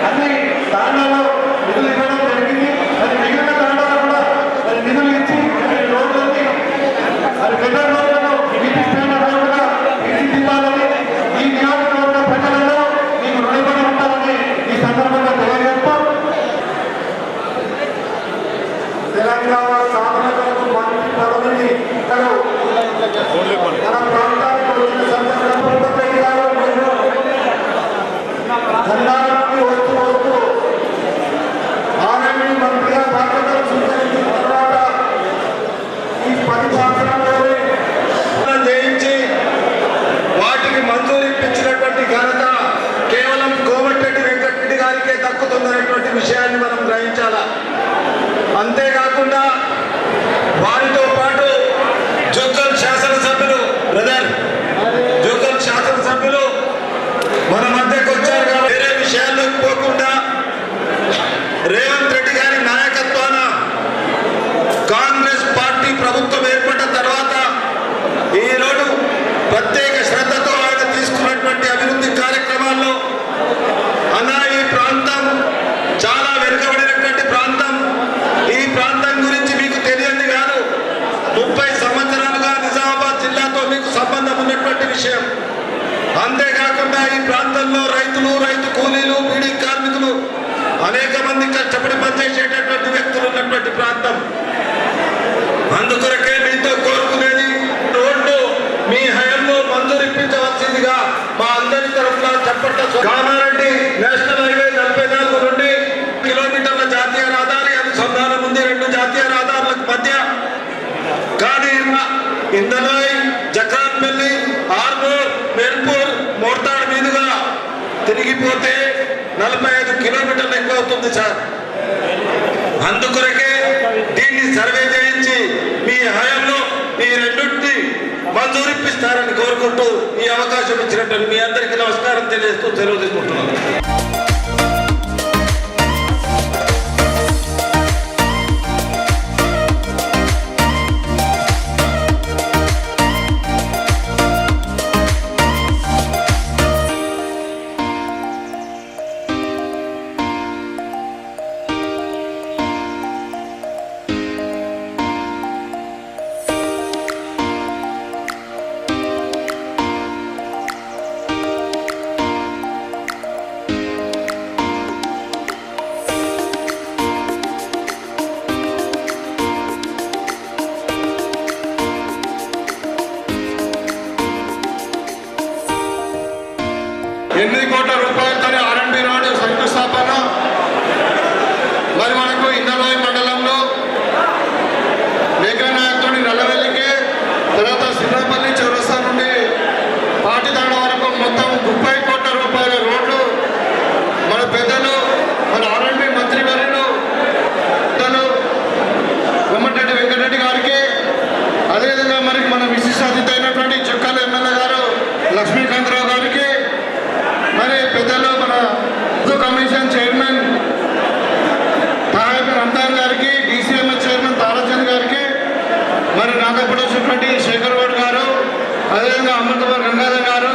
అన్ని స్థానాల్లో వస్తుందనేటువంటి విషయాన్ని మనం గ్రహించాలా. అంతేకాకుండా వారితో పాటు జోకల్ శాసనసభ్యులు మన మధ్యకు వచ్చారు కాబట్టి వేరే విషయాల్లోకి పోకుండా రేవంత్ రెడ్డి గారి నాయకత్వాన కాంగ్రెస్ పార్టీ ప్రభుత్వం ఏర్పడిన తర్వాత ఈరోజు ప్రత్యేక శ్రద్ధతో ఆయన తీసుకున్నటువంటి అభివృద్ధి కార్యక్రమాల్లో ఈ ప్రాంతం చాలా వెనుకబడినటువంటి ప్రాంతం. ఈ ప్రాంతం గురించి మీకు తెలియదు కాదు, 30 సంవత్సరాలుగా నిజామాబాద్ జిల్లాతో మీకు సంబంధం ఉన్నటువంటి విషయం. అంతేకాకుండా ఈ ప్రాంతంలో రైతులు, రైతు కూలీలు, బీడీ కార్మికులు అనేక మంది కష్టపడి పనిచేసేటటువంటి వ్యక్తులు ఉన్నటువంటి ప్రాంతం. అందుకొరకే మీతో కోరుకునేది రోడ్డు మీ హయాంలో మంజూరు ఇప్పించవలసిందిగా మా అందరి తరఫున చప్పట్ల. కామారెడ్డి నేషనల్ హైవే 44 నుండి కిలోమీటర్ల జాతీయ రహదారి అనుసంధానం ఉంది 2 జాతీయ రహదారులకు మధ్య. కానీ ఇందలోయ్, జక్రాన్పల్లి, ఆర్మూర్, మెర్పూర్, మోర్తాడ్ మీదుగా తిరిగిపోతే 45 కిలోమీటర్లు ఎక్కువ అవుతుంది సార్. అందుకొరకే దీన్ని సర్వే చేయించి మీ హయాంలో ఈ రెండింటిని మంజూరు ఇప్పిస్తారని కోరుకుంటూ ఈ అవకాశం ఇచ్చినట్టు మీ అందరికీ నమస్కారం తెలియజేస్తూ సెలవు తీసుకుంటున్నాను. ₹8 కోట్ల రూపాయలతో R&B రోడ్డు శంకుస్థాపన. మరి మనకు ఇందలోయ్ మండలంలో మేఘనాయకుడి నల్లవెల్లికి, తర్వాత సిన్నపల్లి చౌరస్తా నుండి పాటితాడ వరకు మొత్తం ₹30 కోట్ల రూపాయల రోడ్లు మన పెద్దలు, మన R&B మంత్రి వర్యులు కోమటిరెడ్డి వెంకటరెడ్డి గారికి, అదేవిధంగా మనకి మన విశిష్ట అతిథి అయినటువంటి చుక్కల ఎమ్మెల్యే గారు లక్ష్మీకాంతరావు గారికి, మరి పెద్దలు మన కమిషన్ చైర్మన్ తారక రంజాన్ గారికి, DCMS చైర్మన్ తారాచంద్ గారికి, మరి నాగపూడి వచ్చినటువంటి శేఖర్ గౌడ్ గారు, అదేవిధంగా అమృతవర్ గంగాధర్ గారు,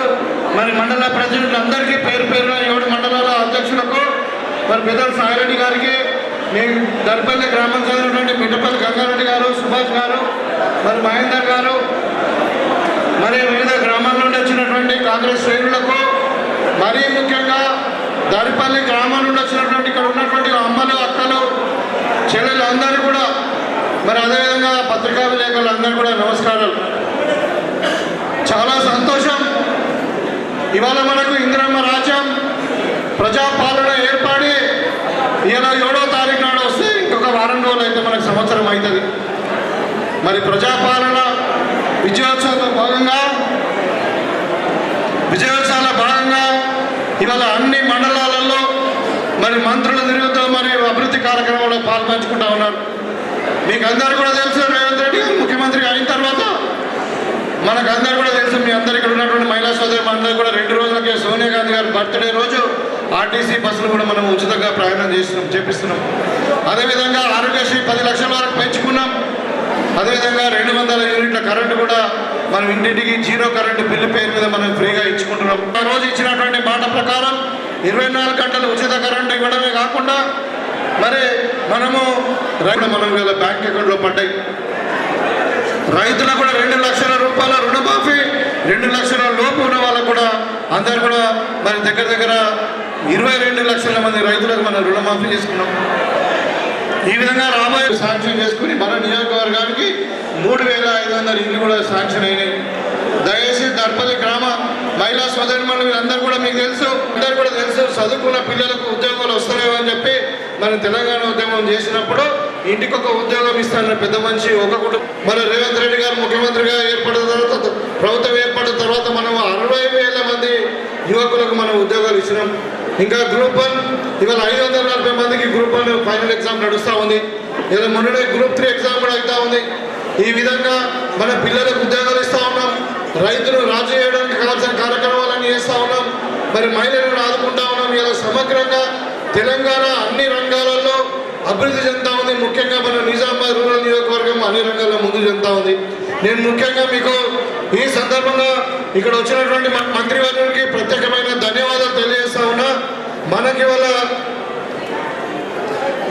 మరి మండల ప్రెసిడెంట్ అందరికీ పేరు పేరున 7 మండలాల అధ్యక్షులకు, మరి పెద్దలు సాయిరెడ్డి గారికి, మీ దర్పల్లి గ్రామం చదివినటువంటి మిట్టపల్లి గంగారెడ్డి గారు, సుభాష్ గారు, మరి మహేందర్ గారు, మరి వివిధ గ్రామాల నుండి వచ్చినటువంటి కాంగ్రెస్ శ్రేణులకు, మరీ ముఖ్యంగా దారిపల్లి గ్రామం నుండి వచ్చినటువంటి ఇక్కడ ఉన్నటువంటి అమ్మలు, అక్కలు, చెల్లెలు అందరూ కూడా, మరి అదేవిధంగా పత్రికా విలేకరులు అందరూ కూడా నమస్కారాలు. చాలా సంతోషం. ఇవాళ మనకు ఇందిరమ్మ రాజ్యం ప్రజాపాలన ఏర్పడి ఇలా 7వ తారీఖు నాడు వస్తే ఇంకొక వారం రోజులు అయితే మనకు సంవత్సరం అవుతుంది. మరి ప్రజాపాలన విజయోత్సవంలో భాగంగా ఇవాళ అన్ని మండలాలలో మరి మంత్రులు తిరుగుతూ మరి అభివృద్ధి కార్యక్రమంలో పాల్పంచుకుంటా ఉన్నారు. మీకు అందరూ కూడా తెలుసు, రేవంత్ రెడ్డి గారు ముఖ్యమంత్రి అయిన తర్వాత మనకు అందరూ కూడా తెలుసు, మీ అందరు ఇక్కడ ఉన్నటువంటి మహిళా సోదరి అందరూ కూడా 2 రోజులకే సోనియా గాంధీ గారి బర్త్డే రోజు RTC బస్సులు కూడా మనం ఉచితంగా ప్రయాణం చేపిస్తున్నాం. అదేవిధంగా ఆరోగ్యశ్రీ 10 లక్షల వరకు పెంచుకున్నాం. అదేవిధంగా 200 యూనిట్ల కరెంటు కూడా మనం ఇంటింటికి 0 కరెంటు బిల్లు పేరు మీద మనం ఫ్రీగా ఇచ్చుకుంటున్నాం. ఆ రోజు ఇచ్చినటువంటి మాట ప్రకారం 24 గంటలు ఉచిత కరెంటు ఇవ్వడమే కాకుండా మరి మనం వీళ్ళ బ్యాంక్ అకౌంట్లో పడ్డాయి. రైతులకు కూడా 2 లక్షల రూపాయల రుణమాఫీ, 2 లక్షల లోపు ఉన్న వాళ్ళకు కూడా అందరు కూడా మరి దగ్గర 22 లక్షల మంది రైతులకు మనం రుణమాఫీ చేసుకున్నాం. ఈ విధంగా రాబోయే శాంక్షన్ చేసుకుని మన నియోజకవర్గానికి 3500 ఇల్లు కూడా శాంక్షన్ అయినాయి. దయచేసి దర్పల్లి గ్రామ మహిళా సోదరిమణులు వీళ్ళందరూ కూడా మీకు తెలుసు, అందరూ కూడా తెలుసు, చదువుకున్న పిల్లలకు ఉద్యోగాలు వస్తున్నాయో అని చెప్పి మనం తెలంగాణ ఉద్యమం చేసినప్పుడు ఇంటికొక ఉద్యోగం ఇస్తానన్న పెద్ద మనిషి ఒక కుటుంబం. మన రేవంత్ రెడ్డి గారు ముఖ్యమంత్రిగా ఏర్పడిన తర్వాత, ప్రభుత్వం ఏర్పడిన తర్వాత మనం 60,000 మంది యువకులకు మనం ఉద్యోగాలు ఇచ్చినాం. ఇంకా గ్రూప్ 1 ఇవాళ 540 మందికి గ్రూప్ 1 ఫైనల్ ఎగ్జామ్ నడుస్తూ ఉంది. ఇలా మొన్ననే గ్రూప్ 3 ఎగ్జామ్ కూడా అవుతూ ఉంది. ఈ విధంగా మన పిల్లలకు ఉద్యోగాలు ఇస్తూ ఉన్నాం. రైతులు రాజు చేయడానికి కావాల్సిన కార్యక్రమాలన్నీ చేస్తూ ఉన్నాం. మరి మహిళలను ఆదుకుంటా ఉన్నాం. ఇలా సమగ్రంగా తెలంగాణ అన్ని రంగాలలో అభివృద్ధి చెందుతూ ఉంది. ముఖ్యంగా మన నిజామాబాద్ రూరల్ నియోజకవర్గం అన్ని రంగాల్లో ముందు చెందుతూ ఉంది. నేను ముఖ్యంగా మీకు ఈ సందర్భంగా ఇక్కడ వచ్చినటువంటి మంత్రివర్యునికి ప్రత్యేకమైన ధన్యవాదాలు తెలియజేస్తా ఉన్నా. మనకి వల్ల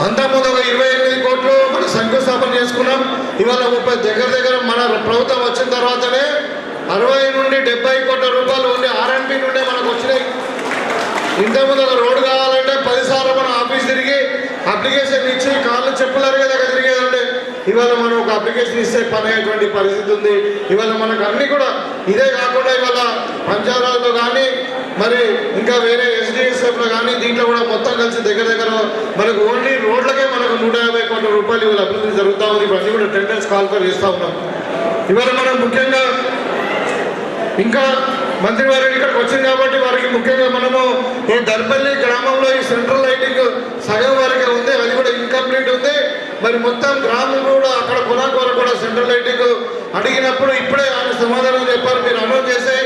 అంతకుముందు ఒక 28 కోట్లు మనం శంకుస్థాపన చేసుకున్నాం. ఇవాళ 30 దగ్గర మన ప్రభుత్వం వచ్చిన తర్వాతనే 60 నుండి 70 కోట్ల రూపాయలు ఉండి R&B నుండే మనకు వచ్చినాయి. ఇంతకుముందు ఒక రోడ్డు కావాలంటే 10 సార్లు మన ఆఫీస్ తిరిగి అప్లికేషన్ ఇచ్చి కాళ్ళు చెప్పులారు కదా తిరిగేదండి. ఇవాళ మనం ఒక అప్లికేషన్ ఇస్తే పని అయ్యేటువంటి పరిస్థితి ఉంది. ఇవాళ మనకు అన్ని కూడా ఇదే కాకుండా ఇవాళ పంచాయతీలో కానీ మరి ఇంకా వేరే SDSFలో కానీ దీంట్లో కూడా మొత్తం కలిసి దగ్గర మనకు ఓన్లీ రోడ్లకే మనకు 150 కోట్ల రూపాయలు ఇవాళ అభివృద్ధి జరుగుతూ ఉంది. ఇవన్నీ కూడా టెండర్స్ కాల్ఫర్ చేస్తూ ఉన్నాం. ఇవాళ మనం ముఖ్యంగా ఇంకా మంత్రి వారు ఇక్కడికి వచ్చింది కాబట్టి వారికి ముఖ్యంగా మనము ఈ దర్పల్లి గ్రామంలో ఈ సెంట్రల్ లైటింగ్ సగం వరకే ఉంది. అది కూడా ఇన్కంప్లీట్ ఉంది. మరి మొత్తం గ్రామం కూడా అక్కడ కొనాకు వరకు కూడా సెంట్రల్ లైటింగ్ అడిగినప్పుడు ఇప్పుడే ఆయన సమాధానం చెప్పారు. మీరు అనౌన్స్ చేసే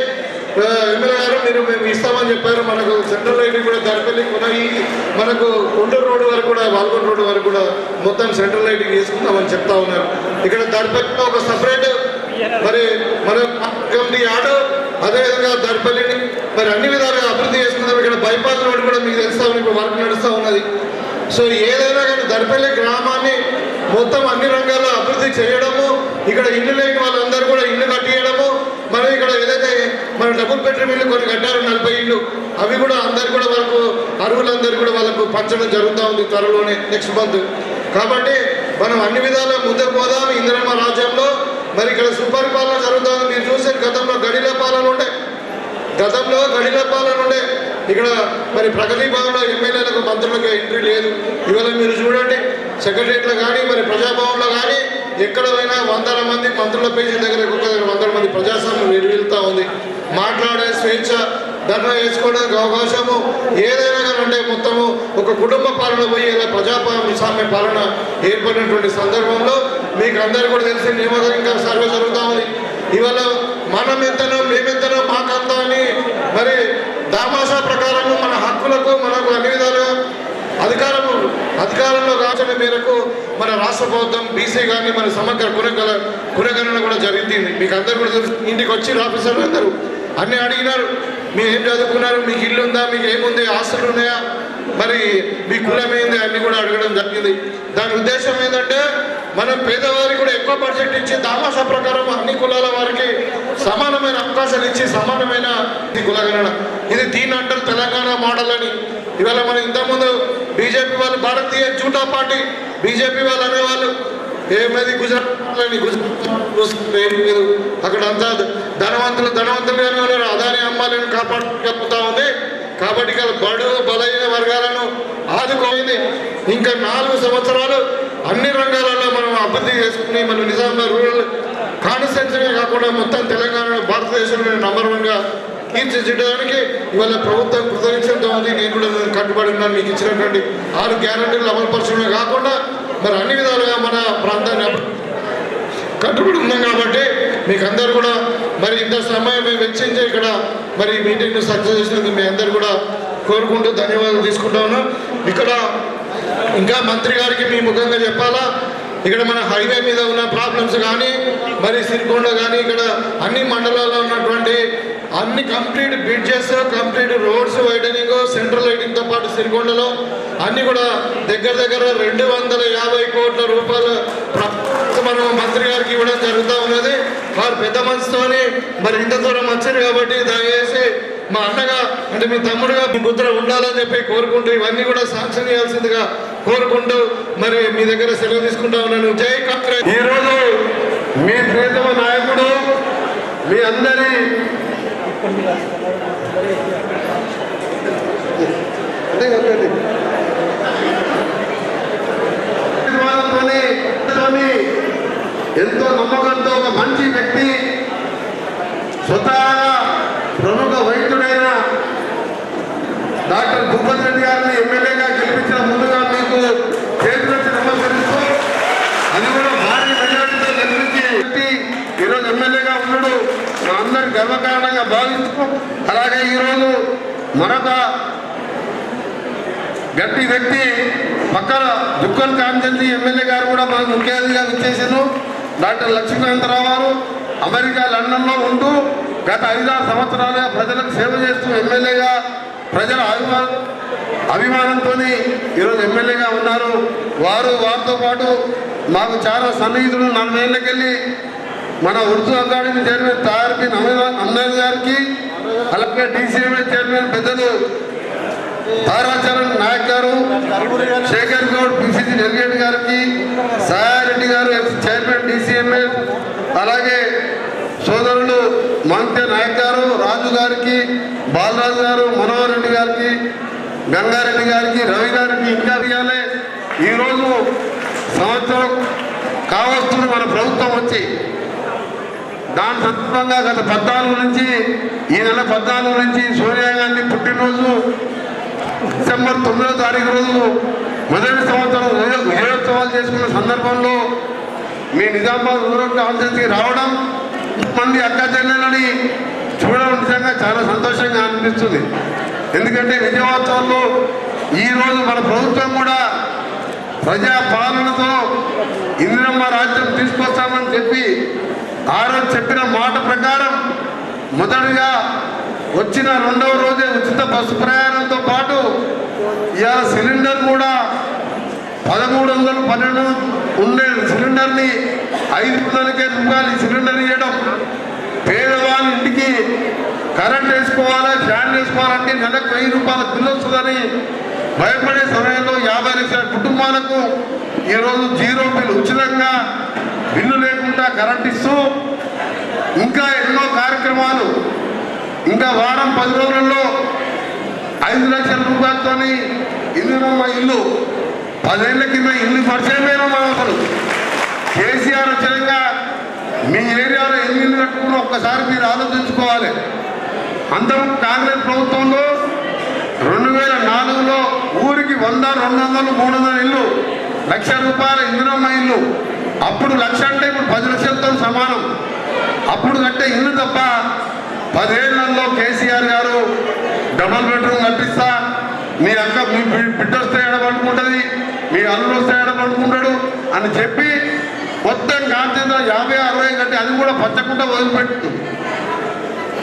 ఎమ్మెల్యే గారు మేము ఇస్తామని చెప్పారు. మనకు సెంట్రల్ లైటింగ్ కూడా దర్పల్లి కొనగి మనకు కొండూరు రోడ్డు వరకు కూడా వాల్గొండ రోడ్డు వరకు కూడా మొత్తం సెంట్రల్ లైటింగ్ చేసుకుందామని చెప్తా ఉన్నారు. ఇక్కడ దర్పల్లిలో ఒక సపరేట్ మరి మన కమిటీ ఆడు అదేవిధంగా దర్పల్లిని మరి అన్ని విధాలుగా అభివృద్ధి చేసుకుందాం. ఇక్కడ బైపాస్ రోడ్ కూడా మీకు తెలుస్తా ఉంది, ఇప్పుడు వర్క్ నడుస్తూ ఉన్నది. సో ఏదైనా కానీ దర్పల్లి గ్రామాన్ని మొత్తం అన్ని రంగాల్లో అభివృద్ధి చేయడము, ఇక్కడ ఇల్లు లేని వాళ్ళందరూ కూడా ఇల్లు కట్టియడము, మనం ఇక్కడ ఏదైతే మన డబుల్ బెడ్రూమ్ ఇల్లు కొన్ని కట్టారు 40 ఇల్లు, అవి కూడా అందరు కూడా వాళ్ళకు అర్హులందరూ కూడా వాళ్ళకు పంచడం జరుగుతూ ఉంది త్వరలోనే నెక్స్ట్ మంత్. కాబట్టి మనం అన్ని విధాలా ముందుకు పోదాం. ఇందిరమ్మ రాజ్యంలో మరి ఇక్కడ సుపరిపాలన జరుగుతుంది. మీరు చూసే గతంలో గడిల పాలన ఉండే ఇక్కడ మరి ప్రగతి భవన్లో ఎమ్మెల్యేలకు మంత్రులకు ఎంట్రీ లేదు. ఇవాళ మీరు చూడండి సెక్రటరియట్లో కానీ మరి ప్రజాభవన్లో కానీ ఎక్కడ పోయినా 100 మంది మంత్రుల పేజీ దగ్గర 100 మంది ప్రజాస్వామ్యం వెలుగుతూ ఉంది. మాట్లాడే స్వేచ్ఛ, ధర్నా చేసుకోవడానికి అవకాశము ఏదైనా కానీ అంటే మొత్తము ఒక కుటుంబ పాలన పోయి ఇలా ప్రజాస్వామ్య పాలన ఏర్పడినటువంటి సందర్భంలో మీకు అందరూ కూడా తెలిసి నియమకంగా సర్వే జరుగుతూ ఉంది. ఇవాళ మనం ఎంతనో మేమెంతనో మాకంతా అని మరి దామాషా ప్రకారము మన హక్కులకు మనకు అన్ని విధాలుగా అధికారంలో రాసిన మేరకు మన రాష్ట్ర ప్రభుత్వం బీసీ కానీ మన సమగ్ర కులగణన కూడా జరిగింది. మీకు అందరూ కూడా తెలుసు. ఇంటికి వచ్చి ఆఫీసర్లు అందరూ అన్నీ అడిగినారు. మీరు ఏం చదువుకున్నారు, మీకు ఇల్లు ఉందా, మీకు ఏముంది, ఆస్తులు ఉన్నాయా, మరి మీ కులం ఏంది అన్నీ కూడా అడగడం జరిగింది. దాని ఉద్దేశం ఏంటంటే మనం పేదవారికి కూడా ఎక్కువ బడ్జెట్ ఇచ్చి దామాషా ప్రకారం అన్ని కులాల వారికి సమానమైన అవకాశాలు ఇచ్చి సమానమైన కులగణన ఇది దీన్ని అంటారు తెలంగాణ మోడల్ అని. ఇవాళ మనం ఇంతకుముందు బీజేపీ వాళ్ళు భారతీయ జూటా పార్టీ బీజేపీ వాళ్ళు అనేవాళ్ళు ఏమైంది గుజరాత్ ఏం లేదు, అక్కడ అంతా ధనవంతులుగానే ఉన్నారు. అదాని అమ్మాయిలను కాపాడుతూ ఉంది. కాబట్టి ఇక్కడ బలైన వర్గాలను ఆదుకోయింది. ఇంకా 4 సంవత్సరాలు అన్ని రంగాలలో మనం అభివృద్ధి చేసుకుని మన నిజామాబాద్ రూరల్ కాన్స్టిట్యున్సీనే కాకుండా మొత్తం తెలంగాణ భారతదేశంలో నంబర్ 1గా తీర్చిదిద్దడానికి ఇవాళ ప్రభుత్వం కృతజ్ఞతతో ఉంది. నేను కూడా కట్టుబడి ఉన్నాను. మీకు ఇచ్చినటువంటి 6 గ్యారంటీలు అమలుపరచడమే కాకుండా మరి అన్ని విధాలుగా మన ప్రాంతాన్ని కట్టుబడి ఉన్నాం. కాబట్టి మీకు అందరు కూడా మరి ఇంత సమయం వెచ్చించి ఇక్కడ మరి మీటింగ్ను సక్సెస్ చేసినందుకు మీ అందరు కూడా కోరుకుంటూ ధన్యవాదాలు తీసుకుంటా ఉన్నాం. ఇక్కడ ఇంకా మంత్రి గారికి మీ ముఖంగా చెప్పాలా, ఇక్కడ మన హైవే మీద ఉన్న ప్రాబ్లమ్స్ కానీ మరి సిరికొండ కానీ ఇక్కడ అన్ని మండలాల్లో ఉన్నటువంటి అన్ని complete bridges, complete roads widening, central లైటింగ్తో పాటు సిరికొండలో అన్నీ కూడా దగ్గర 250 కోట్ల రూపాయల మనం మంత్రి గారికి ఇవ్వడం జరుగుతూ ఉన్నది. వారు పెద్ద మనసుతోని మరి ఇంత దూరం వచ్చారు కాబట్టి దయచేసి మా అన్నగా అంటే మీ తమ్ముడుగా మీ ముద్ర ఉండాలని చెప్పి కోరుకుంటూ ఇవన్నీ కూడా శాంక్షన్ చేయాల్సిందిగా కోరుకుంటూ మరి మీ దగ్గర సెలవు తీసుకుంటా ఉన్నాను. జై కాంగ్రెస్. ఈరోజు మీ ప్రియతమ నాయకుడు మీ అందరి ఎంతో నమ్మకంతో ఒక మంచి వ్యక్తి, స్వతహాగా ప్రముఖ వైద్యుడైన డాక్టర్ భూపతి రెడ్డి గారిని ఎమ్మెల్యేగా గెలిపించిన ముందుగా మీకు చేతులెత్తి నమస్కరిస్తూ అది కూడా భారీ మెజారిటీతో గెలిపించి ఈరోజు ఎమ్మెల్యేగా ఉన్నాడు మా అందరి గర్వకారణంగా భావిస్తూ అలాగే ఈరోజు మరొక గట్టి వ్యక్తి పక్కన దుక్కల్ కాంచెల్లి ఎమ్మెల్యే గారు కూడా మనకు ముఖ్య అతిథిగా విచ్చేసారు. డాక్టర్ లక్ష్మీకాంతరావు గారు అమెరికా లండన్లో ఉంటూ గత 5-6 సంవత్సరాలుగా ప్రజలకు సేవ చేస్తూ ఎమ్మెల్యేగా ప్రజల అభిమానంతో ఈరోజు ఎమ్మెల్యేగా ఉన్నారు. వారితో పాటు మాకు చాలా సన్నిహితులు 40 ఏళ్ళకెళ్ళి మన ఉర్దూ అకాడమీ చైర్మన్ తారబిన్ అహ్మద్ గారికి అలాగే DCMA చైర్మన్ పెద్దలు తారాచరణ్ నాయక్ గారు, శేఖర్ గౌడ్ PCC డెలిగేట్ గారికి, సాయారెడ్డి గారు చైర్మన్ DCMA, అలాగే సోదరులు మంత్య నాయక్ గారు, రాజు గారికి, బాలరాజు గారు, మనోహర్ రెడ్డి గారికి, గంగారెడ్డి గారికి, రవి గారికి ఇంకా తీయాలి. ఈరోజు సంవత్సరం కావస్తుంది మన ప్రభుత్వం వచ్చి. దాని సందర్భంగా గత 14 నుంచి ఈ నెల 14 నుంచి సోనియా గాంధీ పుట్టినరోజు డిసెంబర్ 9వ తారీఖు రోజు మొదటి సంవత్సరం విజయోత్సవాలు చేసుకున్న సందర్భంలో మీ నిజామాబాద్ రూరల్ కాన్స్టిట్యూన్సీకి రావడం, మంది అక్క చెల్లెలని చూడడం నిజంగా చాలా సంతోషంగా అనిపిస్తుంది. ఎందుకంటే విజయోత్సవంలో ఈరోజు మన ప్రభుత్వం కూడా ప్రజా పాలనతో ఇందిరమ్మ రాజ్యం తీసుకొస్తామని చెప్పి ఆ రోజు చెప్పిన మాట ప్రకారం మొదటిగా వచ్చిన 2వ రోజే ఉచిత బస్సు ప్రయాణంతో పాటు ఇవాళ సిలిండర్ కూడా 1312 ఉండే సిలిండర్ని 500కే రూపాయలు సిలిండర్ ఇవ్వడం, పేదవాళ్ళ ఇంటికి కరెంట్ వేసుకోవాలి, ఫ్యాన్ వేసుకోవాలంటే నెలకు 1000 రూపాయల బిల్లు వస్తుందని భయపడే సమయంలో 50 లక్షల కుటుంబాలకు ఈరోజు 0 బిల్ ఉచితంగా బిల్లు లేకుండా కరెంట్ ఇస్తూ ఇంకా ఎన్నో కార్యక్రమాలు ఇంకా వారం 10 రోజుల్లో 5 లక్షల రూపాయలతో ఇందిరమ్మ ఇల్లు 10 ఏళ్ల కింద ఇల్లు పరిచయమైన అసలు కేసీఆర్ వచ్చాక మీ ఏరియాలో ఎన్ని ఇల్లు కట్టుకున్నా ఒక్కసారి మీరు ఆలోచించుకోవాలి. అంతకు కాంగ్రెస్ ప్రభుత్వంలో 2004లో ఊరికి 100, 200, 300 ఇల్లు, 1,00,000 రూపాయల ఇందిరమ్మ ఇల్లు. అప్పుడు 1,00,000 అంటే ఇప్పుడు 10 లక్షలతో సమానం. అప్పుడు కట్టే ఇల్లు తప్ప 10 ఏళ్లలో కేసీఆర్ గారు డబుల్ బెడ్రూమ్ కట్టిస్తా, మీ అక్క మీ బిడ్డ వస్తే ఎడబడుకుంటుంది, మీ అల్లుడు వస్తే ఎడబడుకుంటాడు అని చెప్పి మొత్తం కాంతిలో 50-60 కట్టి అది కూడా పచ్చకుండా వదిలిపెట్టు.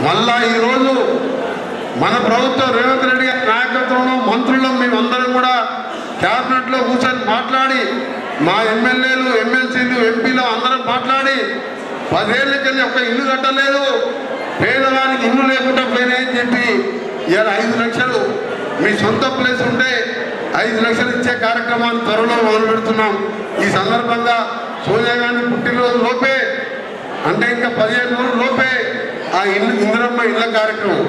మళ్ళా ఈరోజు మన ప్రభుత్వం రేవంత్ రెడ్డి గారి నాయకత్వంలో మంత్రులు మేమందరం కూడా క్యాబినెట్లో కూర్చొని మాట్లాడి మా ఎమ్మెల్యేలు, ఎమ్మెల్సీలు, ఎంపీలు అందరం మాట్లాడి 10 ఏళ్ళకెళ్ళి ఒక ఇల్లు కట్టలేదు, పేదవానికి ఇల్లు లేకుండా పోయినాయని చెప్పి ఇవాళ 5 లక్షలు మీ సొంత ప్లేస్ ఉంటే 5 లక్షలు ఇచ్చే కార్యక్రమాన్ని త్వరలో మొదలు పెడుతున్నాం. ఈ సందర్భంగా సోనియా గాంధీ పుట్టినరోజు లోపే అంటే ఇంకా 15 రోజుల లోపే ఆ ఇందిరమ్మ ఇళ్ళ కార్యక్రమం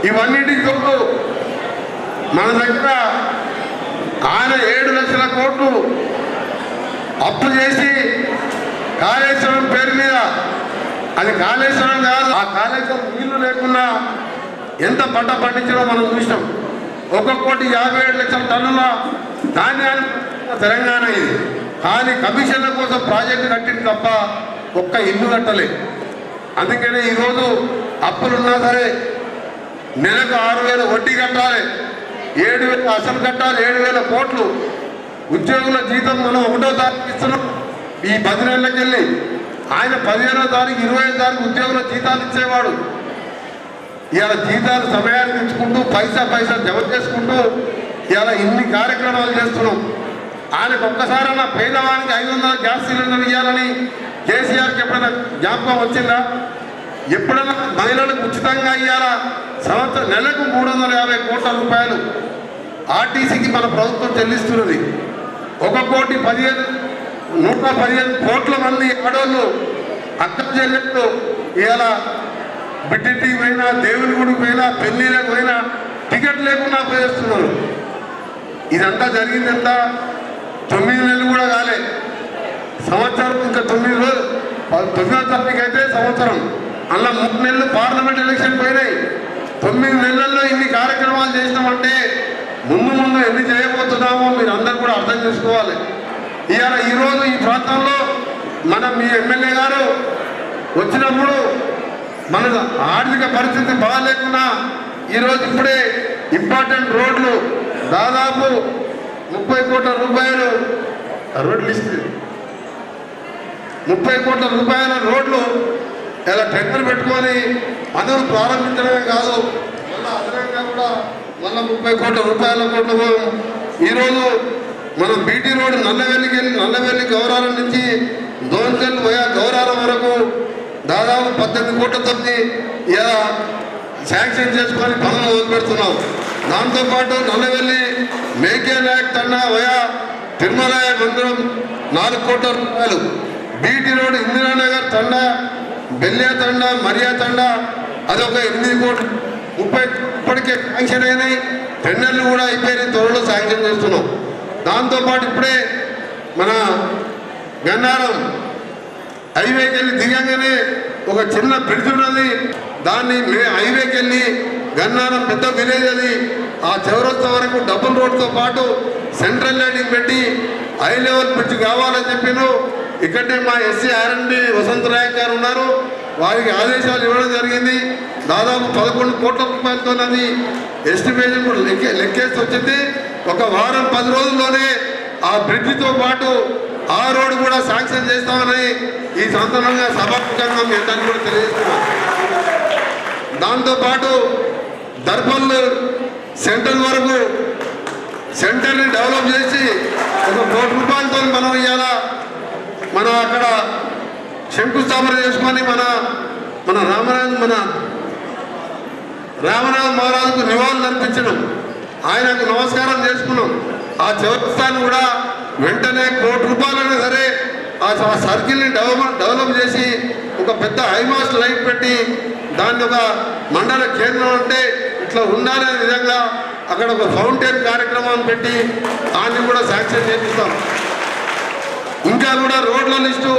ఇవన్నిటికి తోడు మన దగ్గర ఆయన 7 లక్షల కోట్లు అప్పు చేసి కాళేశ్వరం పేరు మీద, అది కాళేశ్వరం కాదు, ఆ కాళేశ్వరం నీళ్లు లేకుండా ఎంత పంట పండించడో మనం చూసినాం. 1,57,00,000 టన్నుల ధాన్యాన్ని తెలంగాణ ఇది. కానీ కమిషన్ల కోసం ప్రాజెక్టు కట్టింది తప్ప ఒక్క ఇల్లు కట్టలేదు. అందుకనే ఈరోజు అప్పులున్నా సరే నెలకు 6,000 వడ్డీ కట్టాలి, 7,000 అసలు కట్టాలి, 7,000 కోట్లు. ఉద్యోగుల జీతం మనం 1వ తారీఖు ఇస్తున్నాం. ఈ 10 నెలలకెళ్ళి ఆయన 15వ తారీఖు 25వ తారీఖు ఉద్యోగుల జీతాలు ఇచ్చేవాడు. ఇవాళ జీతాలు సమయానికి ఇచ్చుకుంటూ పైసా జమ చేసుకుంటూ ఇవాళ ఇన్ని కార్యక్రమాలు చేస్తున్నాం. ఆయనకు ఒక్కసారన్నా పేదవానికి 500 గ్యాస్ సిలిండర్ ఇవ్వాలని కేసీఆర్కి ఎప్పుడైనా జ్ఞాపకం వచ్చిందా? ఎప్పుడైనా మహిళలకు ఉచితంగా ఇవ్వాలా? సంవత్సరం నెలకు 350 కోట్ల రూపాయలు ఆర్టీసీకి మన ప్రభుత్వం చెల్లిస్తున్నది. 1,15 కోట్ల మంది ఆడోళ్ళు అక్క చెల్లెళ్ళు ఇవాళ బిడ్డింటికి పోయినా, దేవుని గుడికి పోయినా, పెళ్ళిళ్ళకి పోయినా టికెట్ లేకుండా పోయేస్తున్నారు. ఇదంతా జరిగిందంతా 9 నెలలు కూడా కాలే, సంవత్సరం ఇంకా 9 రోజులు. 9వ తారీఖు అయితే సంవత్సరం, అలా 3 నెలలు పార్లమెంట్ ఎలక్షన్ పోయినాయి. 9 నెలల్లో ఇన్ని కార్యక్రమాలు చేసినామంటే ముందు ముందు ఎన్ని చేయబోతున్నామో మీరు అందరూ కూడా అర్థం చేసుకోవాలి. ఈరోజు ఈ ప్రాంతంలో మీ ఎమ్మెల్యే గారు వచ్చినప్పుడు మన ఆర్థిక పరిస్థితి బాగాలేకున్నా ఈరోజు ఇప్పుడే ఇంపార్టెంట్ రోడ్లు దాదాపు 30 కోట్ల రూపాయలు రోడ్లు ఇస్తే 30 కోట్ల రూపాయల రోడ్లు ఇలా టెండర్ పెట్టుకొని పనులు ప్రారంభించడమే కాదు, మళ్ళీ అదనంగా కూడా 30 కోట్ల రూపాయల కోట్లు ఈరోజు మనం బీటీ రోడ్ నల్లవెల్లి గౌరారం నుంచి దోన్కల్ పోయా గౌరారం వరకు దాదాపు 18 కోట్లతో ఇలా శాంక్షన్ చేసుకొని పనులు మొదలుపెడుతున్నాం. దాంతోపాటు నల్లవెల్లి మేకేనాయక్ తండా వయా తిరుమలయ మందిరం 4 కోట్ల రూపాయలు, బీటీ రోడ్ ఇందిరానగర్ తండా బెల్లియా తండా మరియా తండా అదొక 8 కోట్లు 30 ఇప్పటికే శాంక్షన్ అయినాయి. టెండర్లు కూడా అయిపోయినాయి, త్వరలో శాంక్షన్ చేస్తున్నాం. దాంతోపాటు ఇప్పుడే మన గన్నారం హైవేకి వెళ్ళి దిగంగానే ఒక చిన్న బ్రిడ్జ్ ఉన్నది, దాన్ని హైవేకి వెళ్ళి గన్నారం పెద్ద విలేజ్ అది ఆ చౌరస్తా వరకు డబుల్ రోడ్తో పాటు సెంట్రల్ లైటింగ్ పెట్టి హై లెవెల్ బ్రిడ్జ్ కావాలని చెప్పిను. ఇక్కడే మా ఎస్సీ ఆర్ఎండ్బి వసంత నాయక్ గారు ఉన్నారు, వారికి ఆదేశాలు ఇవ్వడం జరిగింది. దాదాపు 11 కోట్ల రూపాయలతో అది ఎస్టిమేషన్ కూడా లెక్కేసి వచ్చింది. ఒక వారం 10 రోజుల్లోనే ఆ బ్రిడ్జితో పాటు ఆ రోడ్డు కూడా శాంక్షన్ చేస్తామని ఈ సందర్భంగా సభాముఖంగా మీ అందరికీ కూడా తెలియజేస్తున్నాం. దాంతోపాటు దర్పల్ సెంటర్ వరకు సెంటర్ని డెవలప్ చేసి 1 కోటి రూపాయలతో మనం ఇవాళ మనం అక్కడ శంకుస్థాపన చేసుకొని మన రామనాథ్ మహారాజుకు నివాళులు అర్పించడం, ఆయనకు నమస్కారం చేసుకున్నాం. ఆ చౌరస్తాన్ని కూడా వెంటనే 1 కోటి రూపాయలైనా సరే ఆ సర్కిల్ని డెవలప్ చేసి ఒక పెద్ద హైమాస్ట్ లైట్ పెట్టి దాన్ని ఒక మండల కేంద్రం అంటే ఇట్లా ఉండాలనే విధంగా అక్కడ ఒక ఫౌంటైన్ కార్యక్రమాన్ని పెట్టి దాన్ని కూడా శాంక్షన్ చేపిస్తాం. ఇంకా కూడా రోడ్ల లిస్టు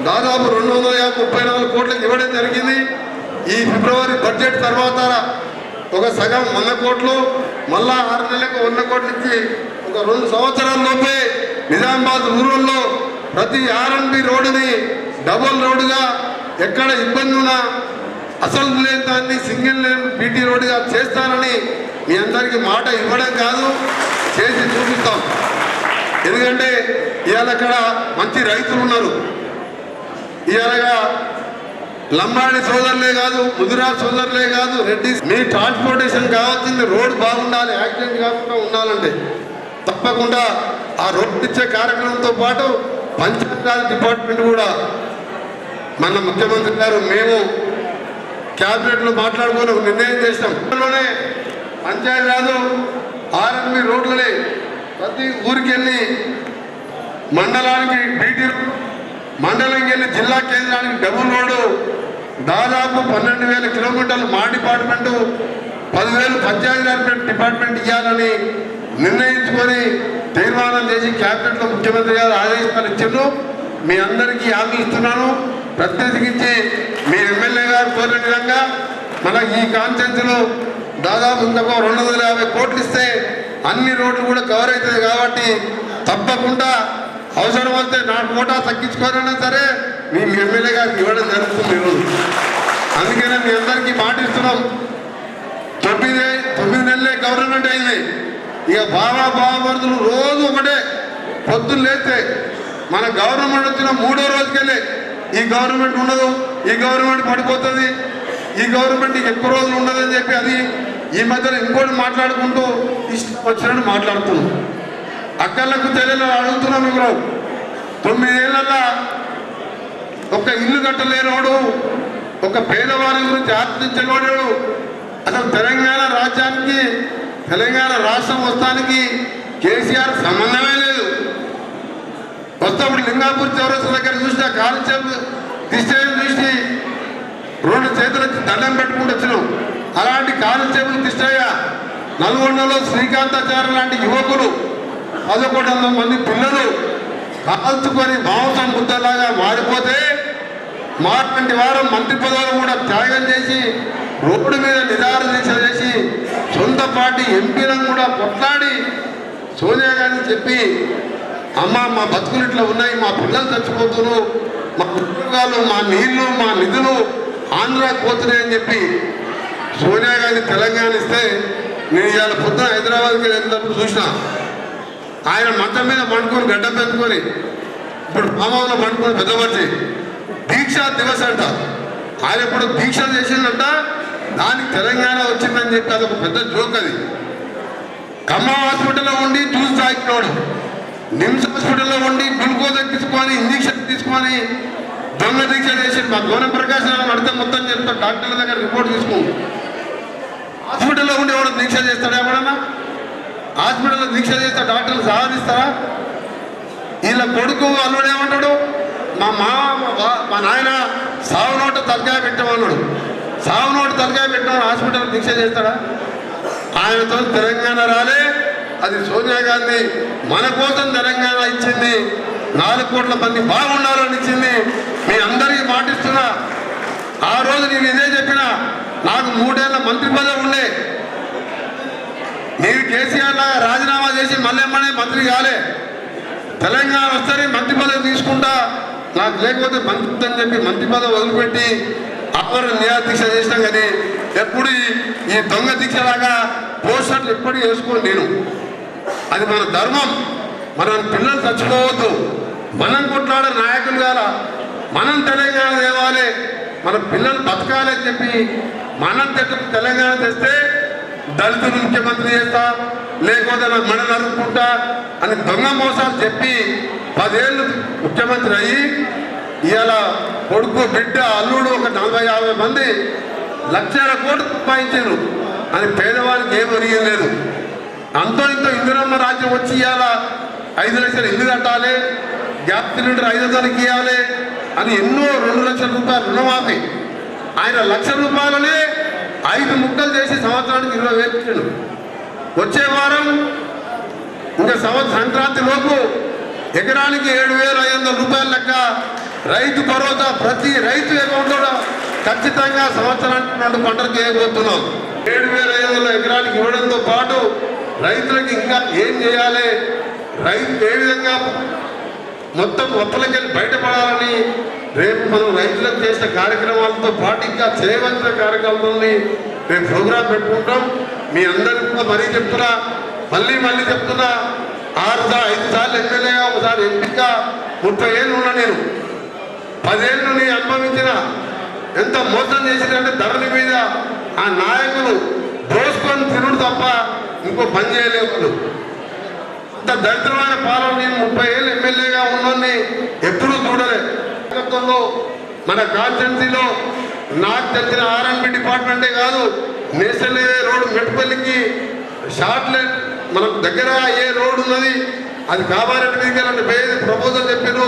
దాదాపు 234 కోట్లకు ఇవ్వడం జరిగింది. ఈ ఫిబ్రవరి బడ్జెట్ తర్వాత ఒక సగం 100 కోట్లు, మళ్ళా 6 నెలలకు 100 కోట్లు ఇచ్చి ఒక 2 సంవత్సరాల్లోపే నిజామాబాద్ రూరల్లో ప్రతి ఆర్ఎండ్బి రోడ్డుని డబుల్ రోడ్డుగా ఎక్కడ ఇబ్బంది ఉన్నా అసలు లేని దాన్ని సింగిల్ లేన్ బీటీ రోడ్డుగా చేస్తానని మీ అందరికీ మాట ఇవ్వడం కాదు, చేసి చూపిస్తాం. ఎందుకంటే ఇవాళ అక్కడ మంచి రైతులు ఉన్నారు. ఇవాళగా లంబాడి సోదరులే కాదు, ముదిరాజ్ సోదరులే కాదు, రెడ్డి మీ ట్రాన్స్పోర్టేషన్ కావాల్సింది రోడ్ బాగుండాలి, యాక్సిడెంట్ కాకుండా ఉండాలంటే తప్పకుండా ఆ రోడ్డు ఇచ్చే కార్యక్రమంతో పాటు పంచాయతీరాజ్ డిపార్ట్మెంట్ కూడా మన ముఖ్యమంత్రి గారు మేము క్యాబినెట్లో మాట్లాడుకొని ఒక నిర్ణయం చేసినాం. పంచాయతీరాజు ఆర్ఎంబి రోడ్లని ప్రతి ఊరికి వెళ్ళి మండలానికి బీటీ మండలంకి వెళ్ళి జిల్లా కేంద్రానికి డబుల్ రోడ్డు దాదాపు 12,000 కిలోమీటర్లు మా డిపార్ట్మెంటు 10,000 పంచాయతీరాజ్ డిపార్ట్మెంట్ ఇవ్వాలని నిర్ణయించుకొని తీర్మానం చేసి క్యాబినెట్లో ముఖ్యమంత్రి గారు ఆదేశాలు ఇచ్చారు. మీ అందరికీ హామీ ఇస్తున్నాను, ప్రత్యేకించి మీ ఎమ్మెల్యే గారు కోరిన విధంగా మన ఈ కాన్స్టిట్యూన్సీలో దాదాపు ఇంకొక 250 కోట్లు ఇస్తే అన్ని రోడ్లు కూడా కవర్ అవుతుంది. కాబట్టి తప్పకుండా అవసరం వస్తే నా కోటా తగ్గించుకోవాలన్నా సరే మీ ఎమ్మెల్యే గారికి ఇవ్వడం జరుగుతుంది ఈరోజు. అందుకనే మీ అందరికీ మాట ఇస్తున్నాం. 9 నెలలే గవర్నమెంట్ అయింది. ఇక బావమరుదులు రోజు ఒకటే పొద్దున్న లేస్తే మన గవర్నమెంట్ వచ్చిన 3వ రోజుకెళ్ళి ఈ గవర్నమెంట్ ఉండదు, ఈ గవర్నమెంట్ పడిపోతుంది, ఈ గవర్నమెంట్ ఎక్కువ రోజులు ఉండదని చెప్పి అది ఈ మధ్యలో ఇంకోటి మాట్లాడుకుంటూ ఇష్టం వచ్చినట్టు మాట్లాడుతున్నాం. అక్కలకు చెల్లెలు అడుగుతున్నాం. ఇప్పుడు 9 ఏళ్ళ ఒక ఇల్లు కట్టలేనోడు, ఒక పేదవారి గురించి ఆలోచించలేడు. అసలు తెలంగాణ రాజ్యానికి తెలంగాణ రాష్ట్రం వస్తానికి కేసీఆర్ సంబంధమే లేదు. వస్తప్పుడు లింగాపూర్ చౌరస్తా దగ్గర చూసిన కానిస్టేబుల్ దిష్టని చూసి 2 చేతులకి దండం పెట్టుకుంటూ వచ్చినాం. అలాంటి కానిస్టేబుల్ దిష్టయ్య నల్గొండలో శ్రీకాంతాచార్య లాంటి యువకులు 1100 మంది పిల్లలు కాల్చుకొని మాంసం ముద్దలాగా మారిపోతే మాట్లాంటి వారు మంత్రి పదవులు కూడా త్యాగం చేసి రోడ్డు మీద నిరాహార దీక్ష చేసి సొంత పార్టీ ఎంపీలను కూడా కొట్లాడి సోనియా గాంధీ చెప్పి అమ్మ మా బతుకులు ఇట్లా ఉన్నాయి, మా పిల్లలు చచ్చిపోతున్నారు, మా ఉద్యోగాలు, మా నీళ్లు, మా నిధులు ఆంధ్రాకి పోతున్నాయని చెప్పి సోనియా గాంధీ తెలంగాణ ఇస్తే నేను ఇవాళ పొద్దున హైదరాబాద్కి వెళ్ళినప్పుడు చూసిన ఆయన మంచం మీద పండుకొని గడ్డ పెట్టుకొని ఇప్పుడు పామంలో పండుకొని పెద్దపరిచి దీక్షా దివస్ అంట. ఆయన ఇప్పుడు దీక్ష చేసిందంట, దానికి తెలంగాణ వచ్చిందని చెప్పి అదొక పెద్ద జోక్. అది ఖమ్మం హాస్పిటల్లో ఉండి జ్యూస్ తాగినోడు, నిమ్స్ హాస్పిటల్లో ఉండి గ్లూకోజ్ ఎక్కించుకొని ఇంజక్షన్ తీసుకొని దొంగ దీక్ష చేసి మా గోనె ప్రకాశ్ నడితే మొత్తం చెప్తా డాక్టర్ల దగ్గర రిపోర్ట్ తీసుకుంటాం. హాస్పిటల్లో ఉండి ఎవడో దీక్ష చేస్తాడా? ఎవడన్నా హాస్పిటల్లో దీక్ష చేస్తే డాక్టర్లు సహాయిస్తారా? వీళ్ళ కొడుకు అల్లుడు ఏమంటాడు, మా మా నాయన సావు నోట తలకాయ పెట్టమన్నాడు. సావు నోట తలకాయ పెట్టిన హాస్పిటల్ దీక్ష చేస్తాడా? ఆయనతో తెలంగాణ రాలే. అది సోనియా గాంధీ మన కోసం తెలంగాణ ఇచ్చింది, 4 కోట్ల మంది బాగుండాలని ఇచ్చింది. మీ అందరికీ మాటిస్తున్నా, ఆ రోజు నేను ఇదే చెప్పిన, నాకు 3 ఏళ్ళ మంత్రి పదవి ఉండే, నేను కేసీఆర్ లాగా రాజీనామా చేసి మళ్ళీ మంత్రి కాలే, తెలంగాణ వస్తే మంత్రి పదవి తీసుకుంటా, నాకు లేకపోతే మంత్రి అని చెప్పి మంత్రి పదవి వదిలిపెట్టి అమర న్యాయదీక్ష చేసినాం. కానీ ఎప్పుడు ఈ దొంగ దీక్షలాగా పోస్టర్లు ఎప్పుడు వేసుకోండి నేను. అది మన ధర్మం. మన పిల్లలు చచ్చిపోవద్దు, మనం కొట్లాడే నాయకులు కాల, మనం తెలంగాణ తేవాలి, మన పిల్లలు బతకాలి అని చెప్పి మనం తెలంగాణ తెస్తే దళితులు ముఖ్యమంత్రి చేస్తా, లేకపోతే నా మెడ నరుక్కుంటా అని దొంగ మోసాలు చెప్పి 10 ఏళ్ళు ముఖ్యమంత్రి అయ్యి ఇవాళ కొడుకు బిడ్డ అల్లుడు ఒక 40-50 మంది లక్షల కోట్లు సంపాదించారు అని పేదవానికి ఏం ఒరిగలేదు. అంతో ఇంతో ఇందిరమ్మ రాజ్యం వచ్చి ఇవాళ 5 లక్షలు ఇల్లు కట్టాలి, గ్యాస్ సిలిండర్ 500కి ఇవ్వాలి అని ఎన్నో 2 లక్షల రూపాయలు రుణమాఫీ. ఆయన 1 లక్ష రూపాయలనే 5 ముక్కలు చేసి సంవత్సరానికి 20,000 ఇచ్చాడు. వచ్చే వారం ఇంకా సంక్రాంతి లోపు ఎకరానికి 7,500 రూపాయల లెక్క రైతు భరోసా ప్రతి రైతు అకౌంట్లో ఖచ్చితంగా సంవత్సరానికి 2 పంటలకు వేయబోతున్నాం. 7,500 ఎకరానికి ఇవ్వడంతో పాటు రైతులకు ఇంకా ఏం చేయాలి, రైతు ఏ విధంగా మొత్తం ఒప్పలకి వెళ్ళి బయటపడాలని రేపు మనం రైతులకు చేసిన కార్యక్రమాలతో పాటు ఇంకా చేయవలసిన కార్యక్రమాలని రేపు ప్రోగ్రాం పెట్టుకుంటాం. మీ అందరికీ కూడా మరీ చెప్తున్నా, మళ్ళీ చెప్తున్నా, 5 సార్లు ఎమ్మెల్యేగా, ఒకసారి ఎంపీగా 30 ఏళ్ళు ఉన్నా నేను. 10 ఏళ్ళు నేను అనుభవించిన ఎంత మోసం చేసిందంటే ధరల మీద ఆ నాయకులు దోసుకొని తినుడు తప్ప ఇంకో పని చేయలేవు. అంత దరిద్రమైన పాలన నేను 30 ఏళ్ళు ఎమ్మెల్యేగా ఉన్నోన్ని ఎప్పుడూ చూడలేదు. మన కాన్స్టిట్యున్సీలో నాకు తెలిసిన R&B డిపార్ట్మెంటే కాదు, నేషనల్ హైవే రోడ్డు మెట్టుపల్లికి షార్ట్ లైన్ మనకు దగ్గర ఏ రోడ్డు ఉన్నది, అది కామారెడ్డి మీదకి పోయేది ప్రపోజల్ చెప్పారు.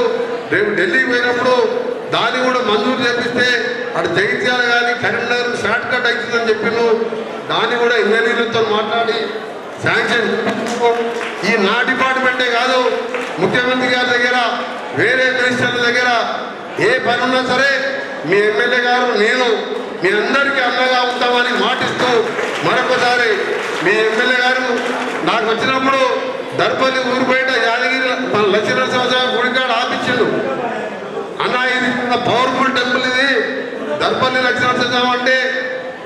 రేపు ఢిల్లీకి పోయినప్పుడు దాన్ని కూడా మంజూరు చేపిస్తే అటు జగిత్యాల కానీ కరీంనగర్ షార్ట్ కట్ అవుతుందని చెప్పారు. దాన్ని కూడా ఇంజనీర్లతో మాట్లాడి శాంక్షన్. ఈ నా డిపార్ట్మెంటే కాదు, ముఖ్యమంత్రి గారి దగ్గర, వేరే మినిస్టర్ల దగ్గర ఏ పని ఉన్నా సరే మీ ఎమ్మెల్యే గారు నేను మీ అందరికీ అండగా ఉంటామని మాటిస్తూ మరొకసారి మీ ఎమ్మెల్యే గారు నాకు వచ్చినప్పుడు దర్పల్లి ఊరు బయట యాదగిరి మన లక్ష్మీనరసింహస్వామి గుడికాడ ఆపించిండు. అన్న ఇది పవర్ఫుల్ టెంపుల్, ఇది దర్పల్లి లక్ష్మీనరసింహస్వామి అంటే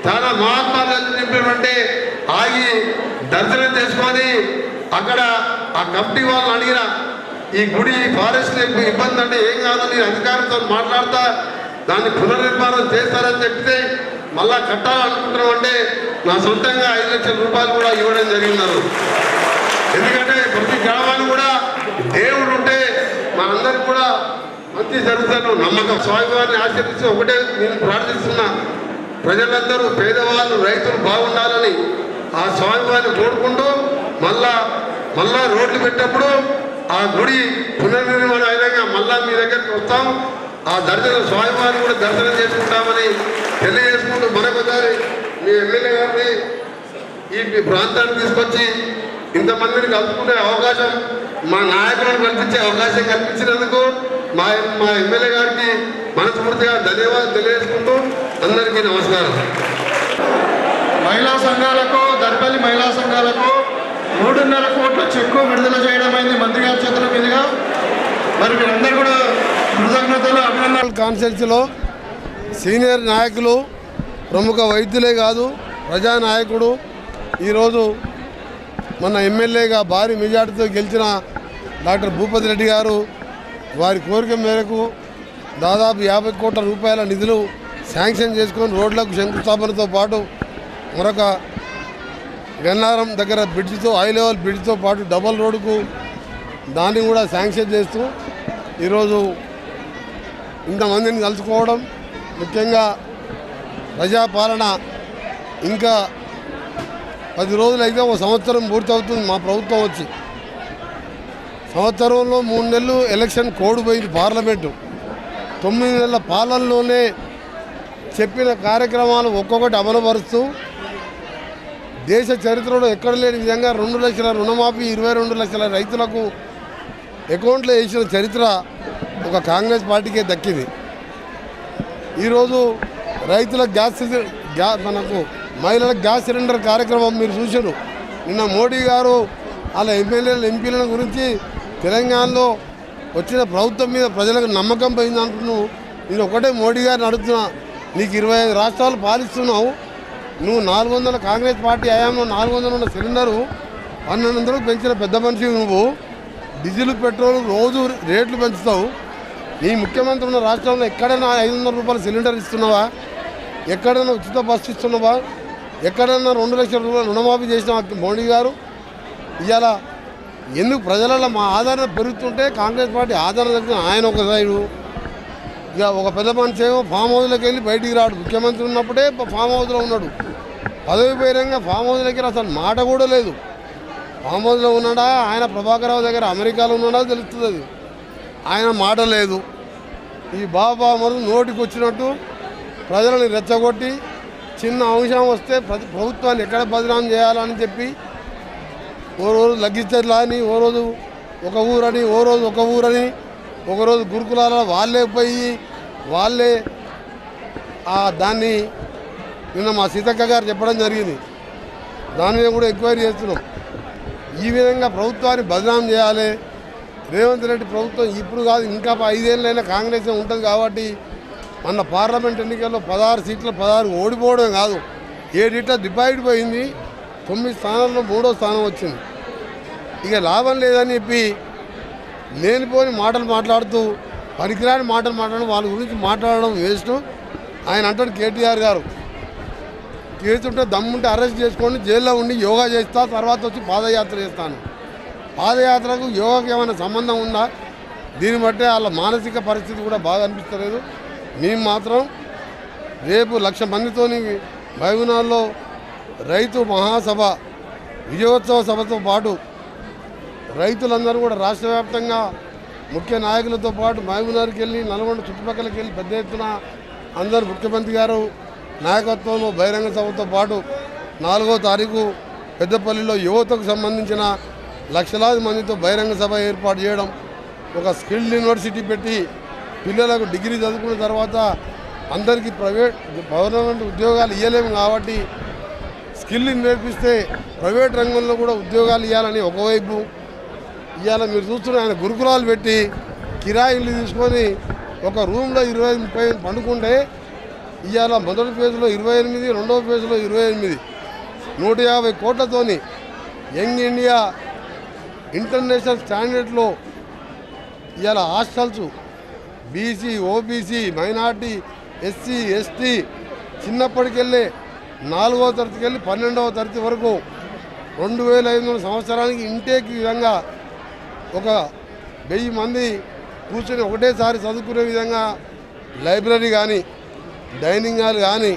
చాలా మహాత్మాలు నింపినటువంటి ఆగి దర్శనం చేసుకొని అక్కడ ఆ కమిటీ వాళ్ళని అడిగిన ఈ గుడి ఫారెస్ట్ ఇబ్బంది అంటే ఏం కాదు, నేను అధికారులతో మాట్లాడతా, దాన్ని పునర్నిర్మాణం చేస్తారని చెప్తే మళ్ళా కట్టాలనుకుంటున్నాం అంటే నా సొంతంగా 5 లక్షల రూపాయలు కూడా ఇవ్వడం జరిగినారు. ఎందుకంటే ప్రతి గ్రామాన్ని కూడా దేవుడు ఉంటే మనందరికి కూడా మంచి జరుగుతాను నమ్మకం. స్వామివారిని ఆశీర్వదించి ఒకటే నేను ప్రార్థిస్తున్నా, ప్రజలందరూ పేదవాళ్ళు రైతులు బాగుండాలని ఆ స్వామివారిని కోరుకుంటూ మళ్ళా రోడ్లు పెట్టినప్పుడు ఆ గుడి పునర్నిర్మాణం అయినాక మళ్ళా మీ దగ్గరికి వస్తాం, ఆ దర్శనం స్వామివారిని కూడా దర్శనం చేసుకుంటామని తెలియజేసుకుంటూ మరొకసారి మీ ఎమ్మెల్యే గారిని ఈ ప్రాంతాన్ని తీసుకొచ్చి ఇంతమందిని కలుపుకునే అవకాశం, మా నాయకులను కల్పించే అవకాశం కల్పించినందుకు మా ఎమ్మెల్యే గారికి మనస్ఫూర్తిగా ధన్యవాదాలు తెలియజేసుకుంటూ అందరికీ నమస్కారం. మహిళా సంఘాలకు దర్పల్లి మహిళా సంఘాలకు 3.5 కోట్ల చెక్కు విడుదల చేయడం అయింది మంత్రి గారి చేతుల మీదుగా. మరి మీరందరూ కూడా కృతజ్ఞతలు అభినందనలు. కాన్స్టిట్యూన్సీలో సీనియర్ నాయకులు, ప్రముఖ వైద్యులే కాదు ప్రజానాయకుడు, ఈరోజు మన ఎమ్మెల్యేగా భారీ మెజార్టీతో గెలిచిన డాక్టర్ భూపతి రెడ్డి గారు వారి కోరిక మేరకు దాదాపు 50 కోట్ల రూపాయల నిధులు శాంక్షన్ చేసుకొని రోడ్లకు శంకుస్థాపనతో పాటు మరొక గన్నారం దగ్గర బ్రిడ్జితో హై లెవెల్ బ్రిడ్జితో పాటు డబల్ రోడ్డుకు దాన్ని కూడా శాంక్షన్ చేస్తూ ఈరోజు ఇంతమందిని కలుసుకోవడం, ముఖ్యంగా ప్రజాపాలన ఇంకా 10 రోజులైతే 1 సంవత్సరం పూర్తవుతుంది మా ప్రభుత్వం వచ్చి. సంవత్సరంలో 3 నెలలు ఎలక్షన్ కోడ్ పోయింది పార్లమెంటు. 9 నెలల పాలనలోనే చెప్పిన కార్యక్రమాలు ఒక్కొక్కటి అమలుపరుస్తూ దేశ చరిత్రలో ఎక్కడ లేని విధంగా 2 లక్షల రుణమాఫీ, 22 లక్షల రైతులకు అకౌంట్లో వేసిన చరిత్ర ఒక కాంగ్రెస్ పార్టీకే దక్కింది. ఈరోజు రైతులకు మనకు మహిళలకు గ్యాస్ సిలిండర్ కార్యక్రమం మీరు చూసారు. నిన్న మోడీ గారు వాళ్ళ ఎమ్మెల్యేల ఎంపీల గురించి తెలంగాణలో వచ్చిన ప్రభుత్వం మీద ప్రజలకు నమ్మకం పోయింది అంటున్నావు. నేను ఒకటే మోడీ గారిని అడుగుతున్నా, నీకు 25 రాష్ట్రాలు పాలిస్తున్నావు, నువ్వు 400 కాంగ్రెస్ పార్టీ హయాంలో 400 ఉన్న సిలిండరు 1200 పెంచిన పెద్ద మనిషి నువ్వు. డీజిల్ పెట్రోల్ రోజు రేట్లు పెంచుతావు. నీ ముఖ్యమంత్రి ఉన్న రాష్ట్రంలో ఎక్కడైనా 500 రూపాయల సిలిండర్ ఇస్తున్నావా? ఎక్కడైనా ఉచిత బస్సు ఇస్తున్నావా? ఎక్కడైనా 2 లక్షల రూపాయలు రుణమాఫీ చేసిన మోడీ గారు? ఇవాళ ఎందుకు ప్రజలలో మా ఆదరణ పెరుగుతుంటే కాంగ్రెస్ పార్టీ ఆదరణ తగ్గుతుంది. ఆయన ఒక సైడు, ఇక ఒక పెద్ద మనిషి ఏమో ఫామ్ హౌస్లోకి వెళ్ళి బయటికి రాడు. ముఖ్యమంత్రి ఉన్నప్పుడే ఫామ్ హౌస్లో ఉన్నాడు. పదవి పేరంగా ఫామ్ హౌస్ దగ్గర అసలు మాట కూడా లేదు. ఫామ్ హౌస్లో ఉన్నాడా, ఆయన ప్రభాకరరావు దగ్గర అమెరికాలో ఉన్నాడా తెలుస్తుంది. అది ఆయన మాట లేదు. ఈ బాబా మరుదు నోటికి వచ్చినట్టు ప్రజలను రెచ్చగొట్టి చిన్న అంశం వస్తే ప్రభుత్వాన్ని ఎక్కడ బదనాం చేయాలని చెప్పి ఓ రోజు లగ్గిచ్చర్లా అని, ఓ రోజు ఒక ఊరని, ఓ రోజు ఒక ఊరని, ఒకరోజు గురుకులాల వాళ్ళే పోయి వాళ్ళే దాన్ని నిన్న మా సీతక్క గారు చెప్పడం జరిగింది. దాని మీద కూడా ఎంక్వైరీ చేస్తున్నాం. ఈ విధంగా ప్రభుత్వాన్ని బదనాం చేయాలి. రేవంత్ రెడ్డి ప్రభుత్వం ఇప్పుడు కాదు ఇంకా 5 ఏళ్ళైనా కాంగ్రెస్ ఉంటుంది కాబట్టి మన పార్లమెంట్ ఎన్నికల్లో 16 సీట్లు 16 ఓడిపోవడం కాదు, 7 డివైడ్ పోయింది. 9 స్థానాల్లో 3వ స్థానం వచ్చింది. ఇక లాభం లేదని చెప్పి లేనిపోని మాటలు మాట్లాడుతూ పనికిరాని మాటలు మాట్లాడడం, వాళ్ళ గురించి మాట్లాడడం వేస్ట్. ఆయన అంటాడు కేటీఆర్ గారు, కేసుంటే దమ్ముంటే అరెస్ట్ చేసుకొని జైల్లో ఉండి యోగా చేస్తా, తర్వాత వచ్చి పాదయాత్ర చేస్తాను. పాదయాత్రకు యోగాకి ఏమైనా సంబంధం ఉందా? దీన్ని బట్టే వాళ్ళ మానసిక పరిస్థితి కూడా బాగా అనిపిస్తలేదు. మేము మాత్రం రేపు 1,00,000 మందితోని మహబూబ్నగర్లో రైతు మహాసభ విజయోత్సవ సభతో పాటు రైతులందరూ కూడా రాష్ట్ర వ్యాప్తంగా ముఖ్య నాయకులతో పాటు మహబూబ్నగర్కి వెళ్ళి నల్గొండ చుట్టుపక్కలకి వెళ్ళి పెద్ద ఎత్తున అందరూ ముఖ్యమంత్రి గారు నాయకత్వంలో బహిరంగ సభతో పాటు 4వ తారీఖు పెద్దపల్లిలో యువతకు సంబంధించిన లక్షలాది మందితో బహిరంగ సభ ఏర్పాటు చేయడం, ఒక స్కిల్ యూనివర్సిటీ పెట్టి పిల్లలకు డిగ్రీ చదువుకున్న తర్వాత అందరికీ గవర్నమెంట్ ఉద్యోగాలు ఇవ్వలేము కాబట్టి స్కిల్ నేర్పిస్తే ప్రైవేట్ రంగంలో కూడా ఉద్యోగాలు ఇవ్వాలని ఒకవైపు, ఇవాళ మీరు చూస్తున్న ఆయన గురుకులాలు పెట్టి కిరాయిలు తీసుకొని ఒక రూమ్లో 20-30 పండుకుంటే ఇవాళ మొదటి ఫేజ్లో 28, రెండవ ఫేజ్లో 28, 150 కోట్లతోని యంగ్ ఇండియా ఇంటర్నేషనల్ స్టాండర్డ్లో ఇవాళ hostels BC, OBC, minority, SC, ST చిన్నప్పటికెళ్ళే 4వ తరగతికి వెళ్ళి 12వ తరగతి వరకు 2500 సంవత్సరానికి ఇంటేక్ విధంగా ఒక 1000 మంది కూర్చొని ఒకటేసారి చదువుకునే విధంగా లైబ్రరీ కానీ డైనింగ్ హాల్ కానీ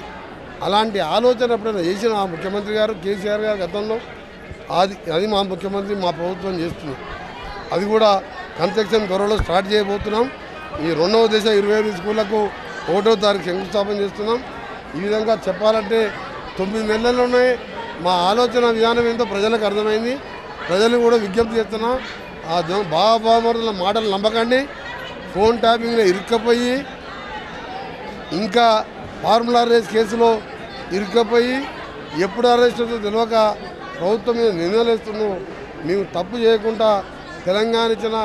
అలాంటి ఆలోచన ఎప్పుడైనా చేసిన మా ముఖ్యమంత్రి గారు కేసీఆర్ గారు గతంలో అది మా ముఖ్యమంత్రి మా ప్రభుత్వం చేస్తుంది. అది కూడా కన్స్ట్రక్షన్ త్వరలో స్టార్ట్ చేయబోతున్నాం. ఈ 2వ దశ 25 స్కూళ్లకు 1వ తారీఖు శంకుస్థాపన చేస్తున్నాం. ఈ విధంగా చెప్పాలంటే 9 నెలల్లోనే మా ఆలోచన విధానం ఏంటో ప్రజలకు అర్థమైంది. ప్రజలు కూడా విజ్ఞప్తి చేస్తున్నాం, ఆ బాబామరుల మాటలు నమ్మకండి. ఫోన్ ట్యాపింగ్లో ఇరుక్కపోయి ఇంకా ఫార్ములా రేస్ కేసులో ఇరుక్కపోయి ఎప్పుడు అరెస్ట్ అవుతుందో తెలియక ప్రభుత్వం మీద నిందలేస్తున్నాం. మేము తప్పు చేయకుండా తెలంగాణ ఇచ్చిన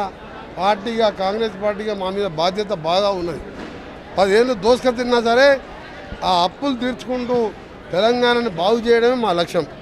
పార్టీగా కాంగ్రెస్ పార్టీగా మా మీద బాధ్యత బాగా ఉన్నది. 10 ఏళ్ళు దోసుక తిన్నా సరే ఆ అప్పులు తీర్చుకుంటూ తెలంగాణను బాగు చేయడమే మా లక్ష్యం.